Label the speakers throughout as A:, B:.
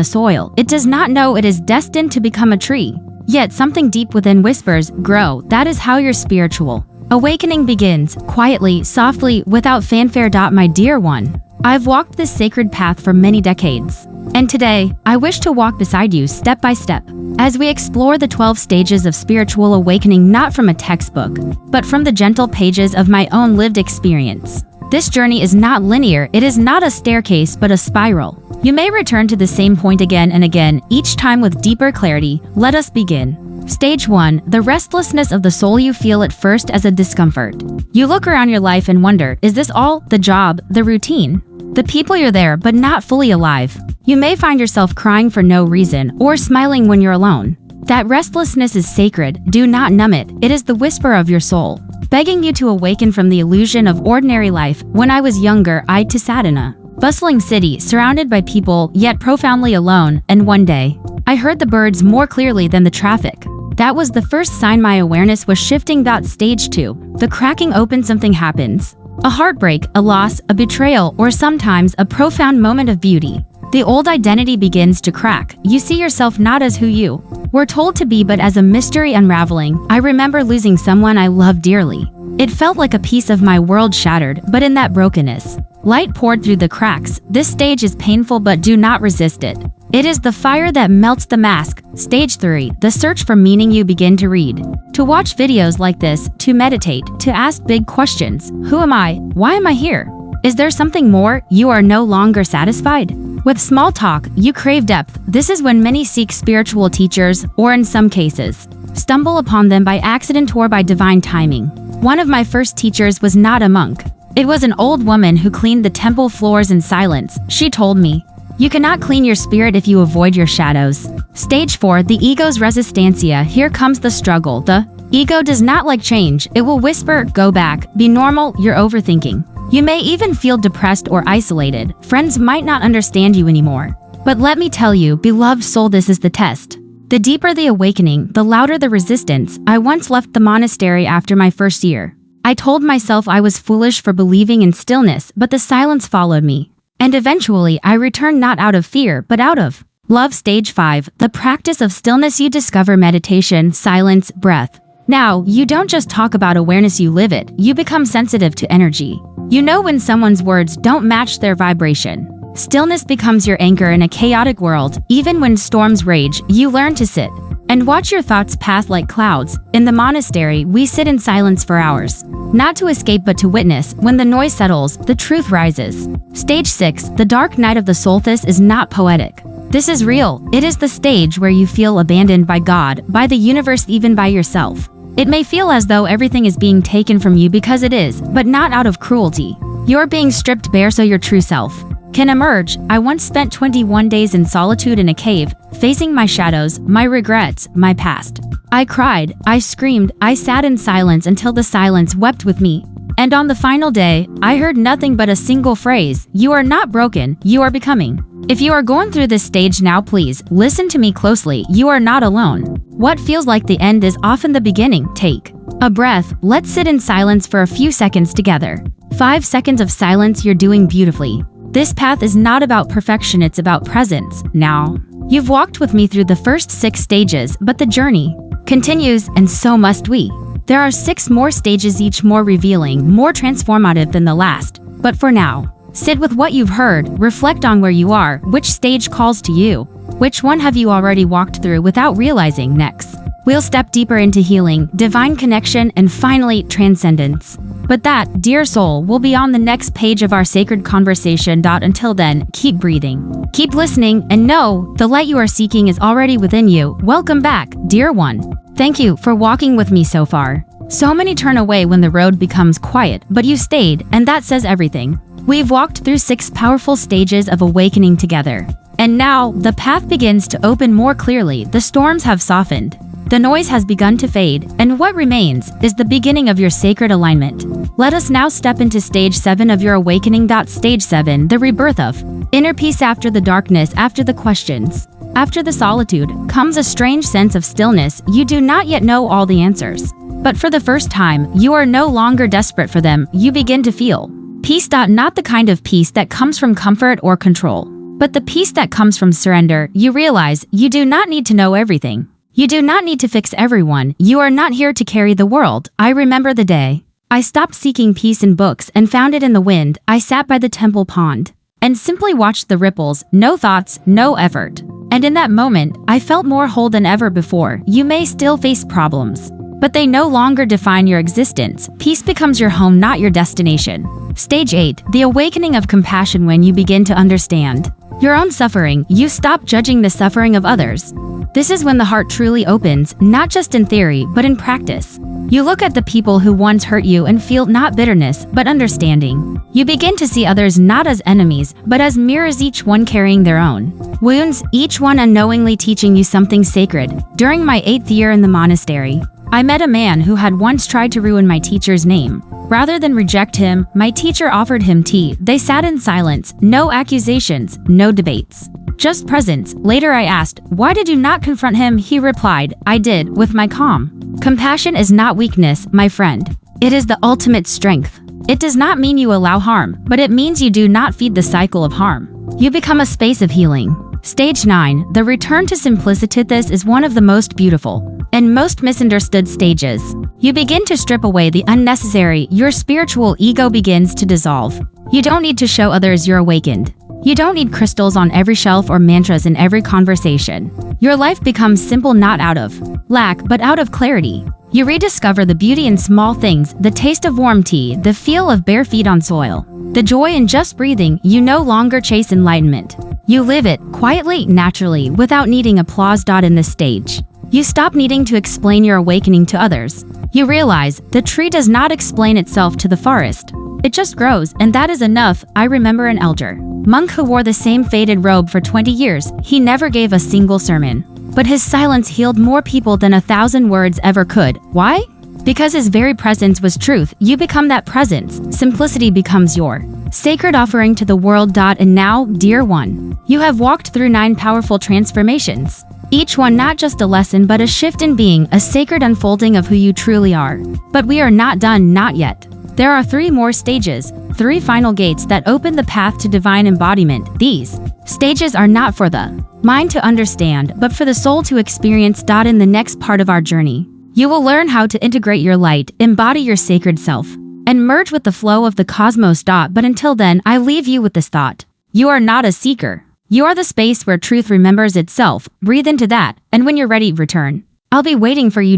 A: the soil. It does not know it is destined to become a tree. Yet something deep within whispers, grow. That is how your spiritual awakening begins, quietly, softly, without fanfare. My dear one, I've walked this sacred path for many decades. And today, I wish to walk beside you step by step, as we explore the 12 stages of spiritual awakening, not from a textbook, but from the gentle pages of my own lived experience. This journey is not linear, it is not a staircase but a spiral. You may return to the same point again and again, each time with deeper clarity. Let us begin. Stage 1. The restlessness of the soul. You feel at first as a discomfort. You look around your life and wonder, is this all? The job, the routine, the people. You're there but not fully alive. You may find yourself crying for no reason or smiling when you're alone. That restlessness is sacred. Do not numb it. It is the whisper of your soul, begging you to awaken from the illusion of ordinary life. When I was younger, I sat in a bustling city, surrounded by people, yet profoundly alone, and one day, I heard the birds more clearly than the traffic. That was the first sign my awareness was shifting. Stage 2. The cracking open. Something happens. A heartbreak, a loss, a betrayal, or sometimes a profound moment of beauty. The old identity begins to crack. You see yourself not as who you were told to be, but as a mystery unraveling. I remember losing someone I loved dearly. It felt like a piece of my world shattered, but in that brokenness, light poured through the cracks. This stage is painful, but do not resist it. It is the fire that melts the mask. Stage 3. The search for meaning. You begin to read, to watch videos like this, to meditate, to ask big questions. Who am I? Why am I here? Is there something more? You are no longer satisfied with small talk. You crave depth. This is when many seek spiritual teachers, or in some cases, stumble upon them by accident or by divine timing. One of my first teachers was not a monk. It was an old woman who cleaned the temple floors in silence. She told me, you cannot clean your spirit if you avoid your shadows. Stage 4. The ego's resistancia. Here comes the struggle. The ego does not like change. It will whisper, go back, be normal, you're overthinking. You may even feel depressed or isolated. Friends might not understand you anymore. But let me tell you, beloved soul, this is the test. The deeper the awakening, the louder the resistance. I once left the monastery after my first year. I told myself I was foolish for believing in stillness, but the silence followed me. And eventually, I returned not out of fear, but out of love. Stage 5. The practice of stillness. You discover meditation, silence, breath. Now, you don't just talk about awareness, you live it. You become sensitive to energy. You know when someone's words don't match their vibration. Stillness becomes your anchor in a chaotic world. Even when storms rage, you learn to sit and watch your thoughts pass like clouds. In the monastery, we sit in silence for hours. Not to escape but to witness. When the noise settles, the truth rises. Stage 6. The dark night of the soul. This is not poetic. This is real. It is the stage where you feel abandoned by God, by the universe, even by yourself. It may feel as though everything is being taken from you, because it is, but not out of cruelty. You're being stripped bare so your true self can emerge. I once spent 21 days in solitude in a cave, facing my shadows, my regrets, my past. I cried, I screamed, I sat in silence until the silence wept with me. And on the final day, I heard nothing but a single phrase: you are not broken, you are becoming. If you are going through this stage now, please listen to me closely. You are not alone. What feels like the end is often the beginning. Take a breath. Let's sit in silence for a few seconds together. 5 seconds of silence. You're doing beautifully. This path is not about perfection, it's about presence. Now, you've walked with me through the first 6 stages, but the journey continues, and so must we. There are 6 more stages, each more revealing, more transformative than the last. But for now, sit with what you've heard, reflect on where you are, which stage calls to you, which one have you already walked through without realizing. Next, we'll step deeper into healing, divine connection, and finally, transcendence. But that, dear soul, will be on the next page of our sacred conversation. Until then, keep breathing, keep listening, and know the light you are seeking is already within you. Welcome back, dear one. Thank you for walking with me so far. So many turn away when the road becomes quiet, but you stayed, and that says everything. We've walked through 6 powerful stages of awakening together. And now, the path begins to open more clearly. The storms have softened. The noise has begun to fade, and what remains is the beginning of your sacred alignment. Let us now step into stage 7 of your awakening. Stage 7, the rebirth of inner peace. After the darkness, after the questions, after the solitude, comes a strange sense of stillness. You do not yet know all the answers, but for the first time, you are no longer desperate for them. You begin to feel peace. Not the kind of peace that comes from comfort or control, But the peace that comes from surrender, you realize you do not need to know everything. You do not need to fix everyone. You are not here to carry the world. I remember the day I stopped seeking peace in books and found it in the wind. I sat by the temple pond and simply watched the ripples, no thoughts, no effort. And in that moment, I felt more whole than ever before. You may still face problems, but they no longer define your existence. Peace becomes your home, not your destination. Stage 8, the awakening of compassion. When you begin to understand your own suffering, you stop judging the suffering of others. This is when the heart truly opens, not just in theory, but in practice. You look at the people who once hurt you and feel not bitterness, but understanding. You begin to see others not as enemies, but as mirrors, each one carrying their own wounds, each one unknowingly teaching you something sacred. During my 8th year in the monastery, I met a man who had once tried to ruin my teacher's name. Rather than reject him, my teacher offered him tea. They sat in silence, no accusations, no debates, just presence. Later I asked, "Why did you not confront him?" He replied, "I did, with my calm." Compassion is not weakness, my friend. It is the ultimate strength. It does not mean you allow harm, but it means you do not feed the cycle of harm. You become a space of healing. Stage 9, the return to simplicity. This is one of the most beautiful and most misunderstood stages. You begin to strip away the unnecessary. Your spiritual ego begins to dissolve. You don't need to show others you're awakened. You don't need crystals on every shelf or mantras in every conversation. Your life becomes simple, not out of lack, but out of clarity. You rediscover the beauty in small things, the taste of warm tea, the feel of bare feet on soil, the joy in just breathing. You no longer chase enlightenment. You live it, quietly, naturally, without needing applause. In this stage, you stop needing to explain your awakening to others. You realize the tree does not explain itself to the forest. It just grows, and that is enough. I remember an elder monk who wore the same faded robe for 20 years. He never gave a single sermon, but his silence healed more people than 1,000 words ever could. Why? Because his very presence was truth. You become that presence. Simplicity becomes your sacred offering to the world. And now, dear one, you have walked through 9 powerful transformations. Each one not just a lesson, but a shift in being, a sacred unfolding of who you truly are. But we are not done, not yet. There are 3 more stages, 3 final gates that open the path to divine embodiment. These stages are not for the mind to understand, but for the soul to experience. In the next part of our journey, you will learn how to integrate your light, embody your sacred self, and merge with the flow of the cosmos. But until then, I leave you with this thought. You are not a seeker. You are the space where truth remembers itself. Breathe into that, and when you're ready, return. I'll be waiting for you.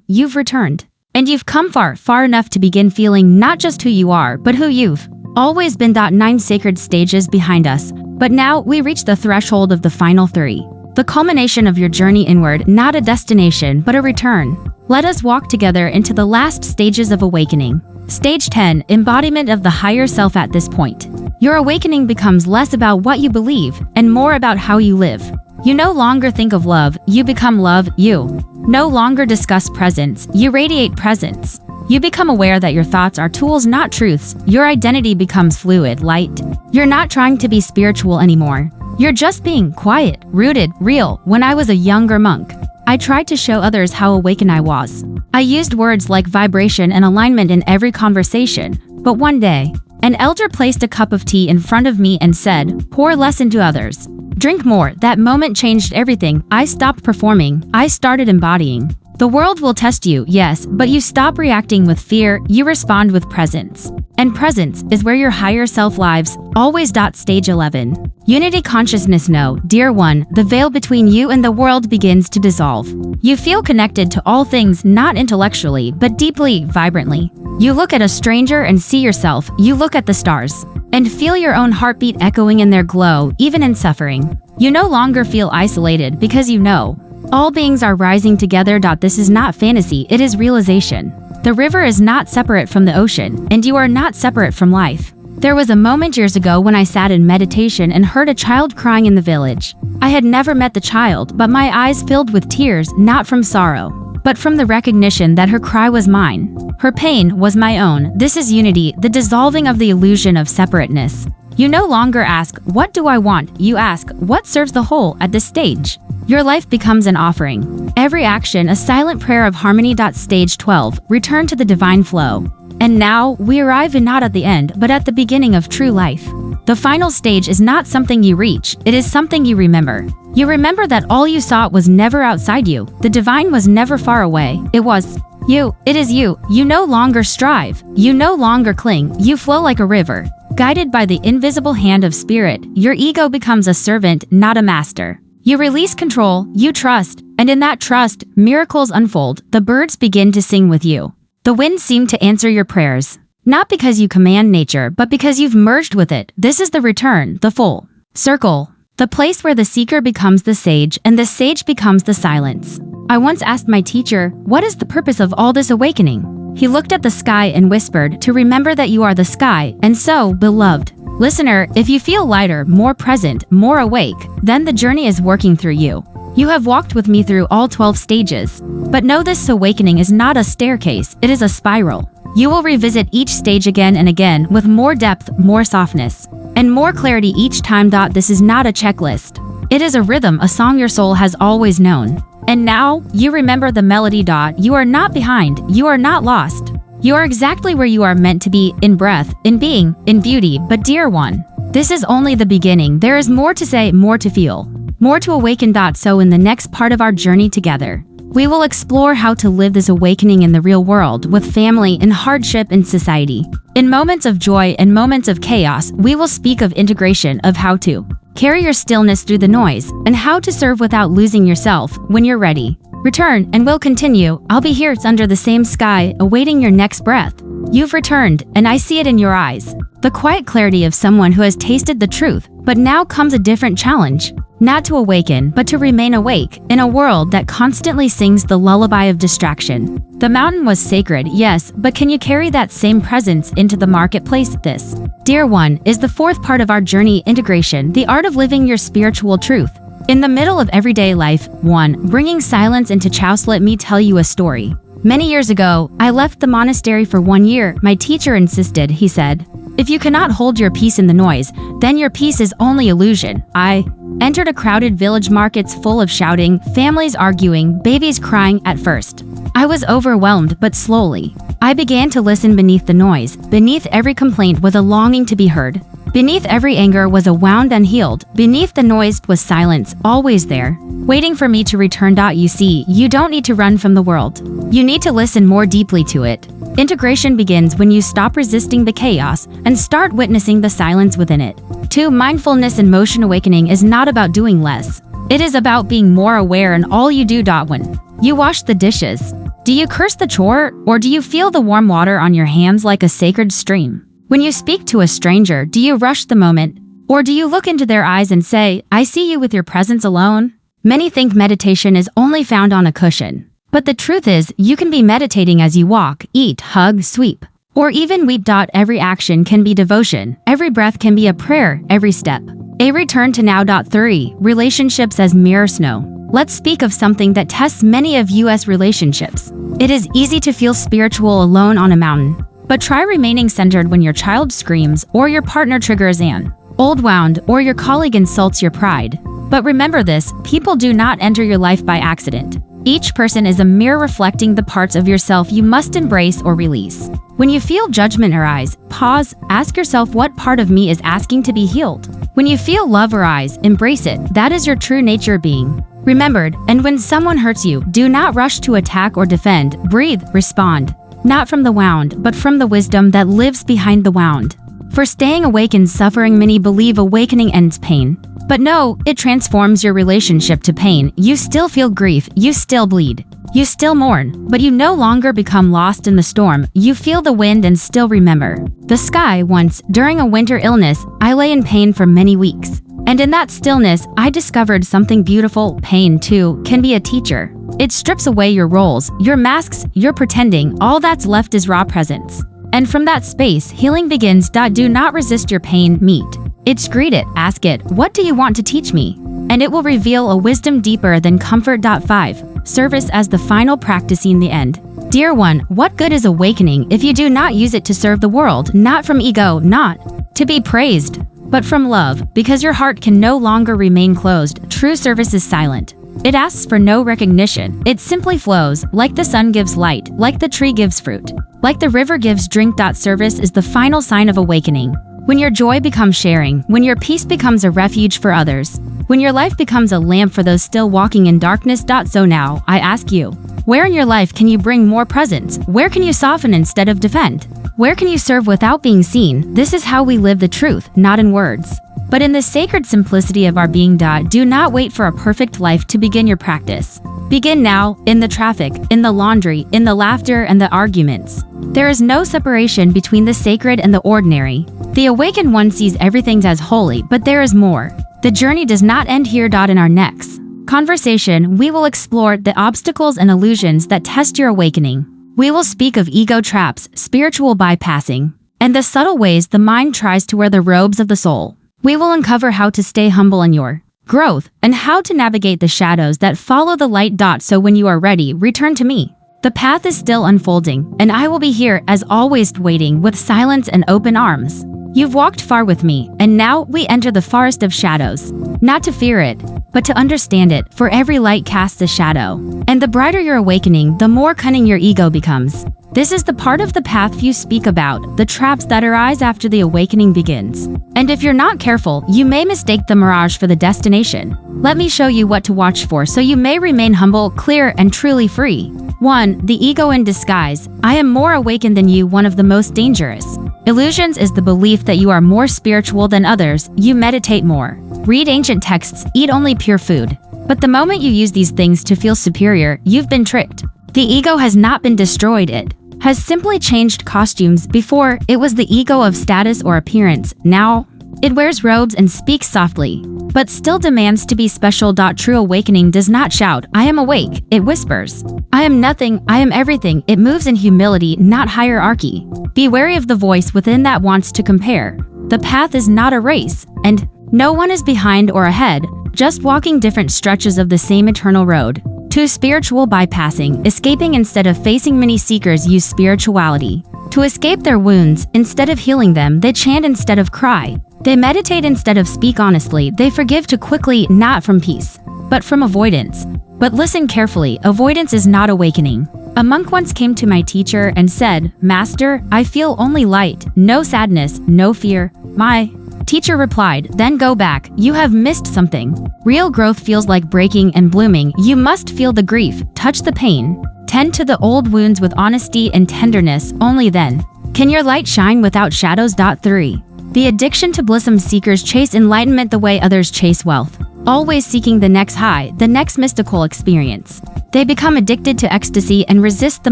A: You've returned. And you've come far, far enough to begin feeling not just who you are, but who you've always been. 9 sacred stages behind us. But now we reach the threshold of the final 3. The culmination of your journey inward, not a destination, but a return. Let us walk together into the last stages of awakening. Stage 10, embodiment of the higher self. At this point, your awakening becomes less about what you believe and more about how you live. You no longer think of love, you become love. You no longer discuss presence, you radiate presence. You become aware that your thoughts are tools, not truths. Your identity becomes fluid, light. You're not trying to be spiritual anymore. You're just being quiet, rooted, real. When I was a younger monk, I tried to show others how awakened I was. I used words like vibration and alignment in every conversation. But one day, an elder placed a cup of tea in front of me and said, "Pour less into others. Drink more." That moment changed everything. I stopped performing. I started embodying. The world will test you, yes, but you stop reacting with fear, you respond with presence. And presence is where your higher self lives, always. Stage 11. Unity consciousness. No, dear one, the veil between you and the world begins to dissolve. You feel connected to all things, not intellectually, but deeply, vibrantly. You look at a stranger and see yourself. You look at the stars and feel your own heartbeat echoing in their glow, even in suffering. You no longer feel isolated because you know all beings are rising together. This is not fantasy, it is realization. The river is not separate from the ocean, and you are not separate from life. There was a moment years ago when I sat in meditation and heard a child crying in the village. I had never met the child, but my eyes filled with tears, not from sorrow, but from the recognition that her cry was mine. Her pain was my own. This is unity, the dissolving of the illusion of separateness. You no longer ask, "What do I want?" You ask, "What serves the whole?" At this stage, your life becomes an offering. Every action, a silent prayer of harmony. Stage 12, return to the divine flow. And now, we arrive not at the end, but at the beginning of true life. The final stage is not something you reach, it is something you remember. You remember that all you sought was never outside you, the divine was never far away, it was you, it is you. You no longer strive, you no longer cling, you flow like a river. Guided by the invisible hand of spirit, your ego becomes a servant, not a master. You release control, you trust, and in that trust, miracles unfold, the birds begin to sing with you. The winds seem to answer your prayers. Not because you command nature, but because you've merged with it. This is the return, the full circle. The place where the seeker becomes the sage, and the sage becomes the silence. I once asked my teacher, what is the purpose of all this awakening? He looked at the sky and whispered, to remember that you are the sky, and so, beloved listener, if you feel lighter, more present, more awake, then the journey is working through you. You have walked with me through all 12 stages. But know this awakening is not a staircase, it is a spiral. You will revisit each stage again and again with more depth, more softness, and more clarity each time. This is not a checklist. It is a rhythm, a song your soul has always known. And now, you remember the melody. You are not behind, you are not lost. You are exactly where you are meant to be, in breath, in being, in beauty. But dear one, this is only the beginning. There is more to say, more to feel, more to awaken. So in the next part of our journey together, we will explore how to live this awakening in the real world, with family, in hardship, in society. In moments of joy and moments of chaos, we will speak of integration, of how to carry your stillness through the noise, and how to serve without losing yourself. When you're ready, return and we'll continue. I'll be here, it's under the same sky, awaiting your next breath. You've returned, and I see it in your eyes. The quiet clarity of someone who has tasted the truth. But now comes a different challenge. Not to awaken, but to remain awake, in a world that constantly sings the lullaby of distraction. The mountain was sacred, yes, but can you carry that same presence into the marketplace? This, dear one, is the fourth part of our journey: integration, the art of living your spiritual truth. In the middle of everyday life, 1. Bringing silence into chaos. Let me tell you a story. Many years ago, I left the monastery for 1 year. My teacher insisted, he said, if you cannot hold your peace in the noise, then your peace is only illusion. I entered a crowded village, markets full of shouting, families arguing, babies crying. At first, I was overwhelmed, but slowly, I began to listen. Beneath the noise, beneath every complaint was a longing to be heard. Beneath every anger was a wound unhealed. Beneath the noise was silence, always there, waiting for me to return. You see, you don't need to run from the world. You need to listen more deeply to it. Integration begins when you stop resisting the chaos and start witnessing the silence within it. 2. Mindfulness and motion. Awakening is not about doing less. It is about being more aware in all you do. When you wash the dishes, do you curse the chore, or do you feel the warm water on your hands like a sacred stream? When you speak to a stranger, do you rush the moment, or do you look into their eyes and say, I see you? With your presence alone? Many think meditation is only found on a cushion. But the truth is, you can be meditating as you walk, eat, hug, sweep, or even weep. Every action can be devotion, every breath can be a prayer, every step a return to now. 3. Relationships as mirror snow. Let's speak of something that tests many of US relationships. It is easy to feel spiritual alone on a mountain. But try remaining centered when your child screams, or your partner triggers an old wound, or your colleague insults your pride. But remember this, people do not enter your life by accident. Each person is a mirror reflecting the parts of yourself you must embrace or release. When you feel judgment arise, pause, ask yourself, what part of me is asking to be healed? When you feel love arise, embrace it. That is your true nature being remembered. And when someone hurts you, do not rush to attack or defend. Breathe, respond. Not from the wound, but from the wisdom that lives behind the wound. For staying awake in suffering, many believe awakening ends pain. But no, it transforms your relationship to pain. You still feel grief, you still bleed, you still mourn, but you no longer become lost in the storm. You feel the wind and still remember the sky. Once, during a winter illness, I lay in pain for many weeks. And in that stillness, I discovered something beautiful. Pain, too, can be a teacher. It strips away your roles, your masks, your pretending. All that's left is raw presence. And from that space, healing begins. Do not resist your pain. Meet it, greet it, ask it, what do you want to teach me? And it will reveal a wisdom deeper than comfort. 5. Service as the final practice in the end. Dear one, what good is awakening if you do not use it to serve the world? Not from ego, not to be praised, but from love, because your heart can no longer remain closed. True service is silent. It asks for no recognition. It simply flows, like the sun gives light, like the tree gives fruit, like the river gives drink. Service is the final sign of awakening. When your joy becomes sharing, when your peace becomes a refuge for others, when your life becomes a lamp for those still walking in darkness. So now, I ask you, where in your life can you bring more presence? Where can you soften instead of defend? Where can you serve without being seen? This is how we live the truth, not in words, but in the sacred simplicity of our being. Do not wait for a perfect life to begin your practice. Begin now, in the traffic, in the laundry, in the laughter and the arguments. There is no separation between the sacred and the ordinary. The awakened one sees everything as holy, but there is more. The journey does not end here. In our next conversation, we will explore the obstacles and illusions that test your awakening. We will speak of ego traps, spiritual bypassing, and the subtle ways the mind tries to wear the robes of the soul. We will uncover how to stay humble in your growth and how to navigate the shadows that follow the light. So when you are ready, return to me. The path is still unfolding, and I will be here as always, waiting with silence and open arms. You've walked far with me, and now we enter the forest of shadows. Not to fear it, but to understand it, for every light casts a shadow. And the brighter your awakening, the more cunning your ego becomes. This is the part of the path few speak about, the traps that arise after the awakening begins. And if you're not careful, you may mistake the mirage for the destination. Let me show you what to watch for so you may remain humble, clear, and truly free. 1. The ego in disguise. I am more awakened than you. One of the most dangerous illusions is the belief that you are more spiritual than others. You meditate more, read ancient texts, eat only pure food. But the moment you use these things to feel superior, you've been tricked. The ego has not been destroyed, it has simply changed costumes. Before, it was the ego of status or appearance. Now, it wears robes and speaks softly, but still demands to be special. True awakening does not shout, I am awake. It whispers, I am nothing, I am everything. It moves in humility, not hierarchy. Be wary of the voice within that wants to compare. The path is not a race, and no one is behind or ahead, just walking different stretches of the same eternal road. 2. Spiritual bypassing. Escaping instead of facing. Many seekers use spirituality to escape their wounds. Instead of healing them, they chant instead of cry. They meditate instead of speak honestly. They forgive too quickly, not from peace, but from avoidance. But listen carefully, avoidance is not awakening. A monk once came to my teacher and said, Master, I feel only light, no sadness, no fear. My teacher replied, then go back, you have missed something. Real growth feels like breaking and blooming. You must feel the grief, touch the pain, tend to the old wounds with honesty and tenderness. Only then can your light shine without shadows. 3. The addiction to bliss. Seekers chase enlightenment the way others chase wealth, always seeking the next high, the next mystical experience. They become addicted to ecstasy and resist the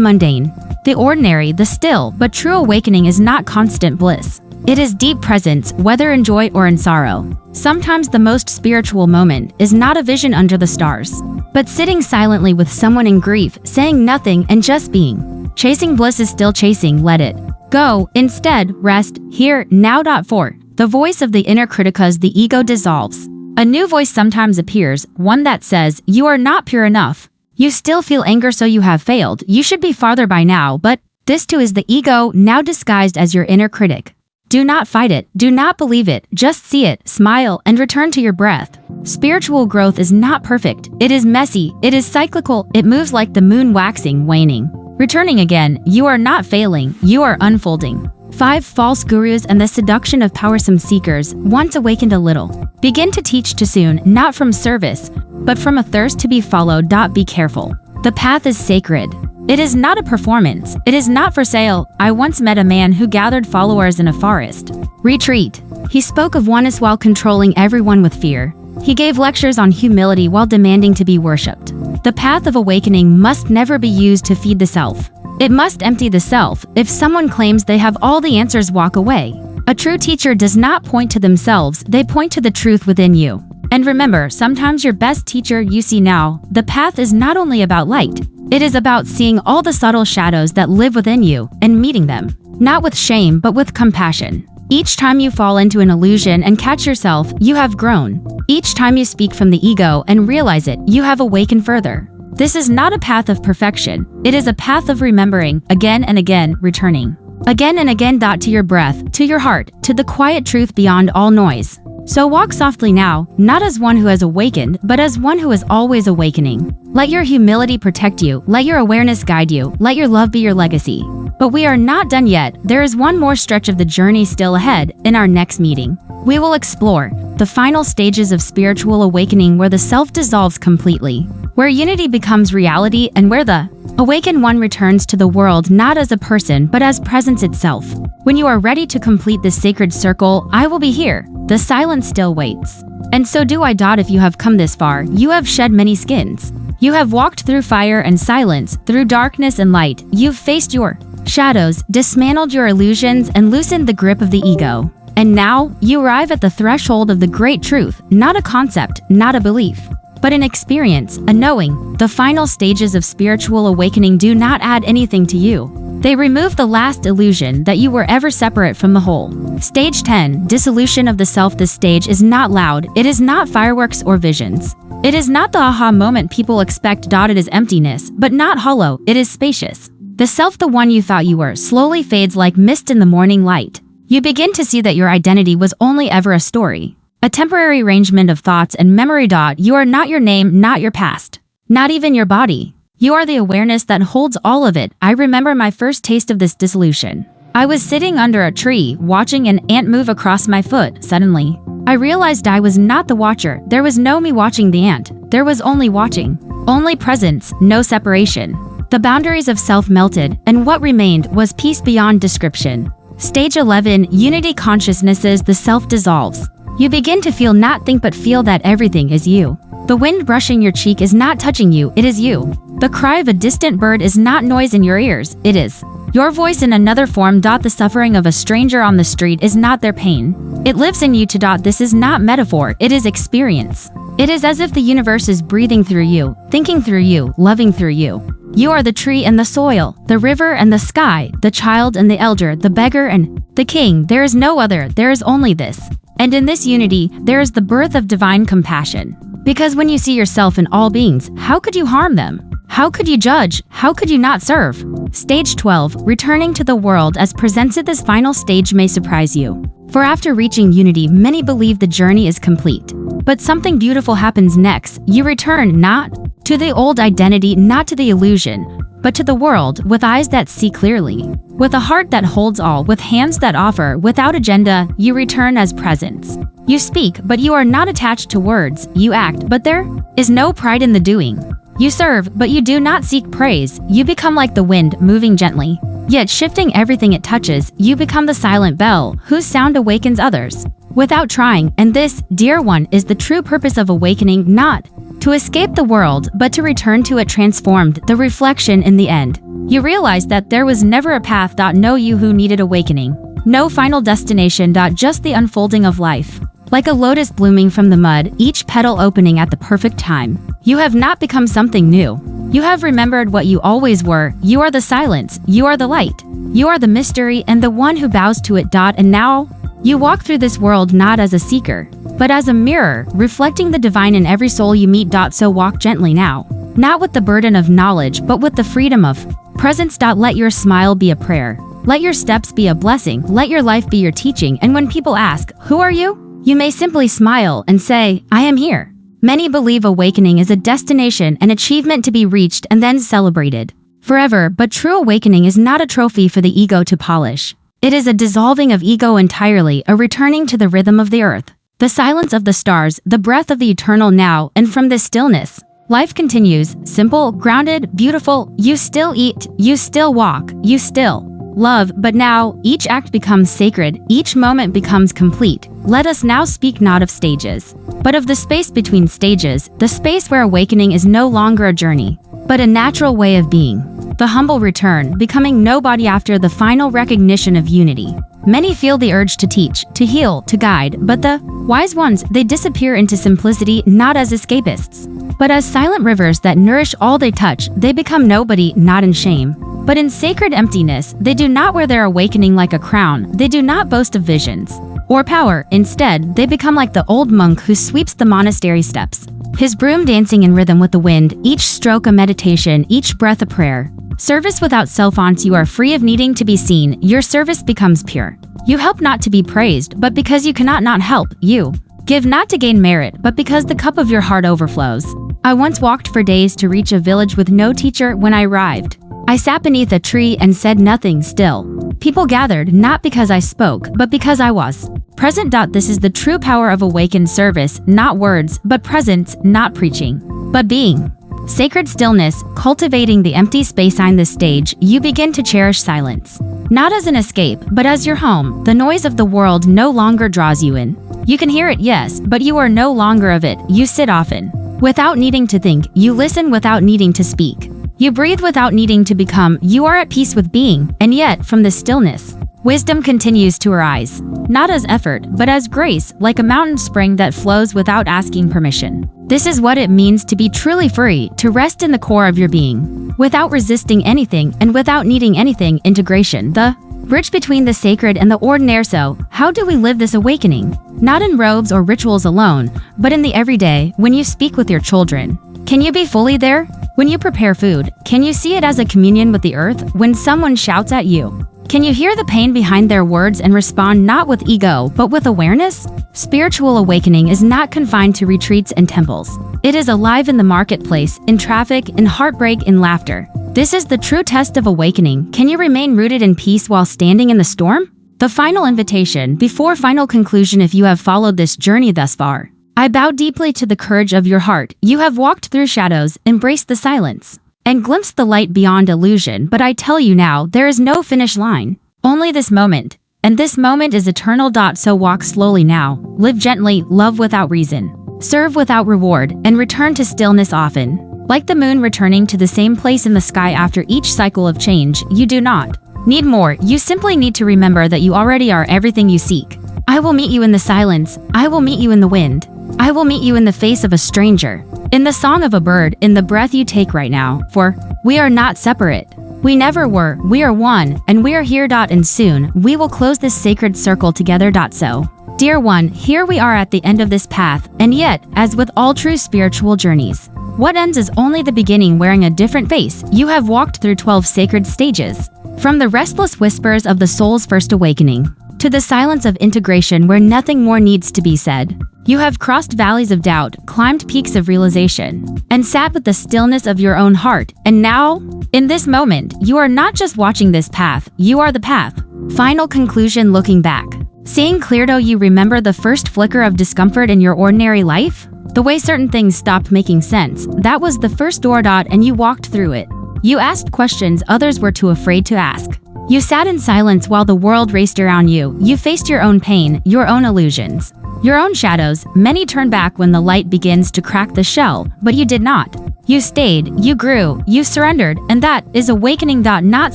A: mundane, the ordinary, the still. But true awakening is not constant bliss. It is deep presence, whether in joy or in sorrow. Sometimes the most spiritual moment is not a vision under the stars, but sitting silently with someone in grief, saying nothing and just being. Chasing bliss is still chasing, let it go. Instead, rest, here, now. 4. The voice of the inner critic. As the ego dissolves, a new voice sometimes appears, one that says, you are not pure enough. You still feel anger, so you have failed. You should be farther by now. But this too is the ego, now disguised as your inner critic. Do not fight it, do not believe it, just see it, smile, and return to your breath. Spiritual growth is not perfect, it is messy, it is cyclical, it moves like the moon, waxing, waning, returning again. You are not failing, you are unfolding. 5. False gurus and the seduction of power. Some seekers, once awakened a little, begin to teach too soon, not from service, but from a thirst to be followed. Be careful. The path is sacred. It is not a performance. It is not for sale. I once met a man who gathered followers in a forest retreat. He spoke of oneness while controlling everyone with fear. He gave lectures on humility while demanding to be worshipped. The path of awakening must never be used to feed the self. It must empty the self. If someone claims they have all the answers, walk away. A true teacher does not point to themselves, they point to the truth within you. And remember, sometimes your best teacher you see now. The path is not only about light. It is about seeing all the subtle shadows that live within you and meeting them, not with shame, but with compassion. Each time you fall into an illusion and catch yourself, you have grown. Each time you speak from the ego and realize it, you have awakened further. This is not a path of perfection. It is a path of remembering, again and again, returning. Again and again. To your breath, to your heart, to the quiet truth beyond all noise. So walk softly now, not as one who has awakened, but as one who is always awakening. Let your humility protect you, let your awareness guide you, let your love be your legacy. But we are not done yet. There is one more stretch of the journey still ahead. In our next meeting, we will explore the final stages of spiritual awakening, where the self dissolves completely, where unity becomes reality, and where the awakened one returns to the world not as a person but as presence itself. When you are ready to complete this sacred circle, I will be here. The silence still waits. And so do I. If you have come this far, you have shed many skins. You have walked through fire and silence, through darkness and light. You've faced your shadows, dismantled your illusions, and loosened the grip of the ego. And now, you arrive at the threshold of the great truth, not a concept, not a belief, but an experience, a knowing. The final stages of spiritual awakening do not add anything to you. They remove the last illusion that you were ever separate from the whole. Stage 10, Dissolution of the Self. This stage is not loud, it is not fireworks or visions. It is not the aha moment people expect. It is emptiness, but not hollow, it is spacious. The self, the one you thought you were, slowly fades like mist in the morning light. You begin to see that your identity was only ever a story, a temporary arrangement of thoughts and memory. You are not your name, not your past, not even your body. You are the awareness that holds all of it. I remember my first taste of this dissolution. I was sitting under a tree, watching an ant move across my foot. Suddenly, I realized I was not the watcher. There was no me watching the ant. There was only watching, only presence, no separation. The boundaries of self melted, and what remained was peace beyond description. Stage 11, Unity consciousnesses. The self dissolves. You begin to feel, not think, but feel that everything is you. The wind brushing your cheek is not touching you, it is you. The cry of a distant bird is not noise in your ears, it is your voice in another form. The suffering of a stranger on the street is not their pain. It lives in you. This is not metaphor, it is experience. It is as if the universe is breathing through you, thinking through you, loving through you. You are the tree and the soil, the river and the sky, the child and the elder, the beggar and the king. There is no other, there is only this. And in this unity, there is the birth of divine compassion. Because when you see yourself in all beings, how could you harm them? How could you judge? How could you not serve? Stage 12, Returning to the world as presented. This final stage may surprise you. For after reaching unity, many believe the journey is complete. But something beautiful happens next. You return not to the old identity, not to the illusion, but to the world, with eyes that see clearly, with a heart that holds all, with hands that offer, without agenda. You return as presence. You speak, but you are not attached to words. You act, but there is no pride in the doing. You serve, but you do not seek praise. You become like the wind, moving gently, yet shifting everything it touches. You become the silent bell, whose sound awakens others without trying. And this, dear one, is the true purpose of awakening, not to escape the world, but to return to it transformed, the reflection in the end. You realize that there was never a path. No you who needed awakening, no final destination. Just the unfolding of life. Like a lotus blooming from the mud, each petal opening at the perfect time. You have not become something new. You have remembered what you always were. You are the silence, you are the light, you are the mystery and the one who bows to it. And now, you walk through this world not as a seeker, but as a mirror, reflecting the divine in every soul you meet. So walk gently now, not with the burden of knowledge, but with the freedom of presence. Let your smile be a prayer. Let your steps be a blessing. Let your life be your teaching. And when people ask, "Who are you?" you may simply smile and say, "I am here." Many believe awakening is a destination, an achievement to be reached and then celebrated forever, but true awakening is not a trophy for the ego to polish. It is a dissolving of ego entirely, a returning to the rhythm of the earth, the silence of the stars, the breath of the eternal now. And from this stillness, life continues, simple, grounded, beautiful. You still eat, you still walk, you still love, but now each act becomes sacred, each moment becomes complete. Let us now speak not of stages, but of the space between stages, the space where awakening is no longer a journey, but a natural way of being. The humble return, becoming nobody after the final recognition of unity. Many feel the urge to teach, to heal, to guide, but the wise ones, they disappear into simplicity, not as escapists, but as silent rivers that nourish all they touch. They become nobody, not in shame, but in sacred emptiness. They do not wear their awakening like a crown. They do not boast of visions or power. Instead, they become like the old monk who sweeps the monastery steps, his broom dancing in rhythm with the wind, each stroke a meditation, each breath a prayer. Service without self. Once you are free of needing to be seen, your service becomes pure. You help not to be praised, but because you cannot not help. You Give not to gain merit, but because the cup of your heart overflows. I once walked for days to reach a village with no teacher. When I arrived, I sat beneath a tree and said nothing still. People gathered not because I spoke, but because I was present. This is the true power of awakened service, not words, but presence, not preaching, but being. Sacred stillness, cultivating the empty space on this stage, you begin to cherish silence. Not as an escape, but as your home. The noise of the world no longer draws you in. You can hear it, yes, but you are no longer of it. You sit often, without needing to think. You listen without needing to speak. You breathe without needing to become. You are at peace with being, and yet, from this stillness, wisdom continues to arise. Not as effort, but as grace, like a mountain spring that flows without asking permission. This is what it means to be truly free, to rest in the core of your being, without resisting anything and without needing anything. Integration, the bridge between the sacred and the ordinary. So, how do we live this awakening? Not in robes or rituals alone, but in the everyday. When you speak with your children, can you be fully there? When you prepare food, can you see it as a communion with the earth? When someone shouts at you, can you hear the pain behind their words and respond not with ego, but with awareness? Spiritual awakening is not confined to retreats and temples. It is alive in the marketplace, in traffic, in heartbreak, in laughter. This is the true test of awakening. Can you remain rooted in peace while standing in the storm? The final invitation, before final conclusion. If you have followed this journey thus far, I bow deeply to the courage of your heart. You have walked through shadows, embraced the silence, and glimpsed the light beyond illusion. But I tell you now, there is no finish line, only this moment. And this moment is eternal. So walk slowly now, live gently, love without reason, serve without reward, and return to stillness often. Like the moon returning to the same place in the sky after each cycle of change, you do not need more. You simply need to remember that you already are everything you seek. I will meet you in the silence. I will meet you in the wind. I will meet you in the face of a stranger, in the song of a bird, in the breath you take right now. For we are not separate. We never were. We are one, and we are here. And soon, we will close this sacred circle together. So, dear one, here we are at the end of this path, and yet, as with all true spiritual journeys, what ends is only the beginning. Wearing a different face, you have walked through 12 sacred stages. From the restless whispers of the soul's first awakening, to the silence of integration where nothing more needs to be said. You have crossed valleys of doubt, climbed peaks of realization, and sat with the stillness of your own heart. And now, in this moment, you are not just watching this path, you are the path. Final conclusion. Looking back, seeing clear. Do you remember the first flicker of discomfort in your ordinary life? The way certain things stopped making sense, that was the first door. And you walked through it. You asked questions others were too afraid to ask. You sat in silence while the world raced around you. You faced your own pain, your own illusions, your own shadows. Many turn back when the light begins to crack the shell, but you did not. You stayed, you grew, you surrendered, and that is awakening. Not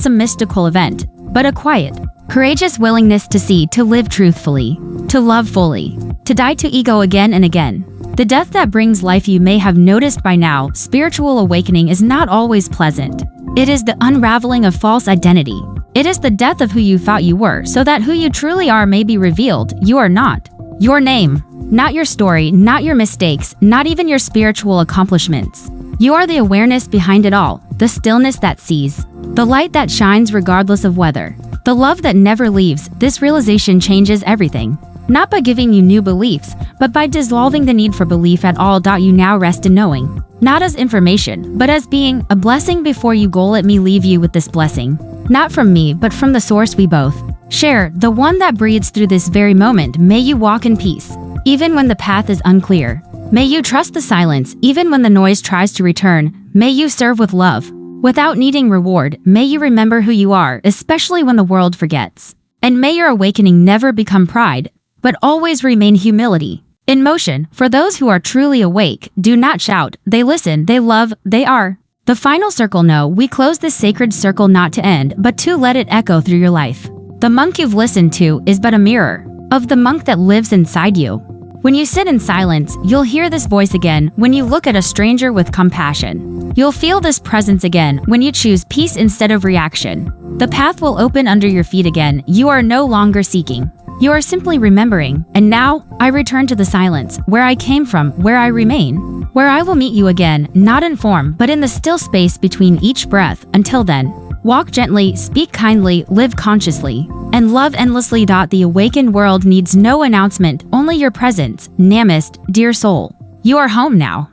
A: some mystical event, but a quiet, courageous willingness to see, to live truthfully, to love fully, to die to ego again and again. The death that brings life. You may have noticed by now, spiritual awakening is not always pleasant. It is the unraveling of false identity. It is the death of who you thought you were, so that who you truly are may be revealed. You are not your name, not your story, not your mistakes, not even your spiritual accomplishments. You are the awareness behind it all, the stillness that sees, the light that shines regardless of weather, the love that never leaves. This realization changes everything. Not by giving you new beliefs, but by dissolving the need for belief at all. You now rest in knowing, not as information, but as being, a blessing before you go. Let me leave you with this blessing. Not from me, but from the source we both share, the one that breathes through this very moment. May you walk in peace, even when the path is unclear. May you trust the silence, even when the noise tries to return. May you serve with love, without needing reward. May you remember who you are, especially when the world forgets. And may your awakening never become pride, but always remain humility in motion. For those who are truly awake, do not shout. They listen, they love, they are. The final circle. No, we close this sacred circle not to end, but to let it echo through your life. The monk you've listened to is but a mirror of the monk that lives inside you. When you sit in silence, you'll hear this voice again. When you look at a stranger with compassion, you'll feel this presence again. When you choose peace instead of reaction, the path will open under your feet again. You are no longer seeking. You are simply remembering. And now, I return to the silence, where I came from, where I remain, where I will meet you again, not in form, but in the still space between each breath. Until then, walk gently, speak kindly, live consciously. and love endlessly. The awakened world needs no announcement, only your presence. Namaste, dear soul. You are home now.